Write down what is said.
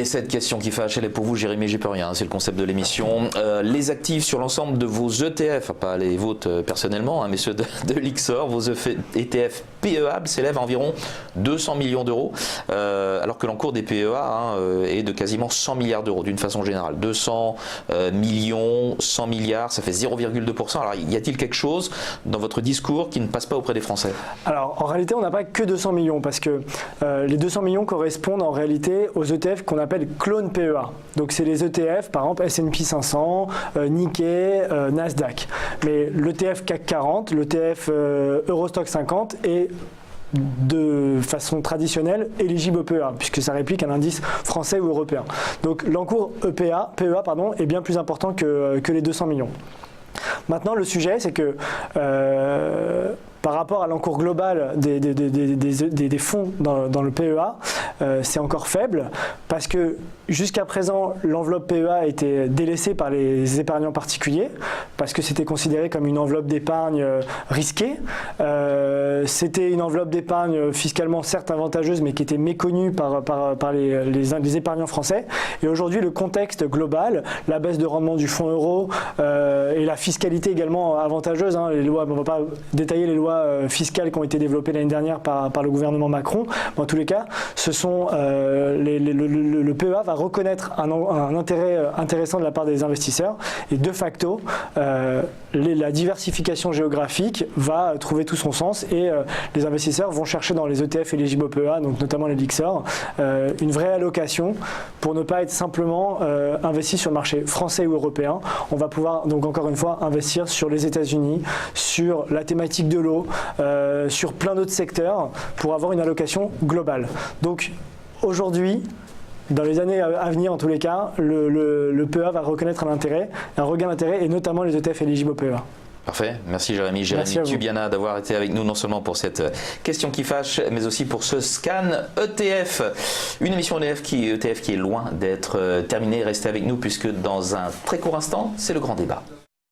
Et cette question qui fâche, elle est pour vous, Jérémy, j'y peux rien, c'est le concept de l'émission. Les actifs sur l'ensemble de vos ETF, pas les vôtres personnellement, hein, mais ceux de l'IXOR, vos ETF PEA s'élèvent à environ 200 millions d'euros, alors que l'encours des PEA est de quasiment 100 milliards d'euros d'une façon générale. 200 millions, 100 milliards, ça fait 0,2%. Alors y a-t-il quelque chose dans votre discours qui ne passe pas auprès des Français? Alors en réalité, on n'a pas que 200 millions parce que les 200 millions correspondent en réalité aux ETF qu'on appelle clones PEA. Donc c'est les ETF, par exemple S&P 500, Nikkei, Nasdaq. Mais l'ETF CAC 40, l'ETF Eurostock 50 est de façon traditionnelle éligible au PEA, puisque ça réplique un indice français ou européen. Donc l'encours PEA est bien plus important que les 200 millions. Maintenant, le sujet, c'est que par rapport à l'encours global des fonds dans le PEA, c'est encore faible parce que jusqu'à présent, l'enveloppe PEA était délaissée par les épargnants particuliers parce que c'était considéré comme une enveloppe d'épargne risquée. C'était une enveloppe d'épargne fiscalement certes avantageuse mais qui était méconnue par les épargnants français. Et aujourd'hui, le contexte global, la baisse de rendement du fonds euro et la fiscalité également avantageuse, hein, les lois, on ne va pas détailler les lois fiscales qui ont été développées l'année dernière par le gouvernement Macron. Mais en tous les cas, ce sont, le PEA va reconnaître un intérêt intéressant de la part des investisseurs et de facto, la diversification géographique va trouver tout son sens et les investisseurs vont chercher dans les ETF éligibles au PEA, donc notamment les LIXOR, une vraie allocation pour ne pas être simplement investi sur le marché français ou européen. On va pouvoir donc encore une fois investir sur les États-Unis, sur la thématique de l'eau, sur plein d'autres secteurs pour avoir une allocation globale. Donc aujourd'hui, dans les années à venir, en tous les cas, le PEA va reconnaître un regain d'intérêt et notamment les ETF éligibles au PEA. Parfait, merci Jérémy. Jérémy Tubiana d'avoir été avec nous non seulement pour cette question qui fâche, mais aussi pour ce scan ETF. Une émission ETF qui est loin d'être terminée. Restez avec nous puisque dans un très court instant, c'est le grand débat.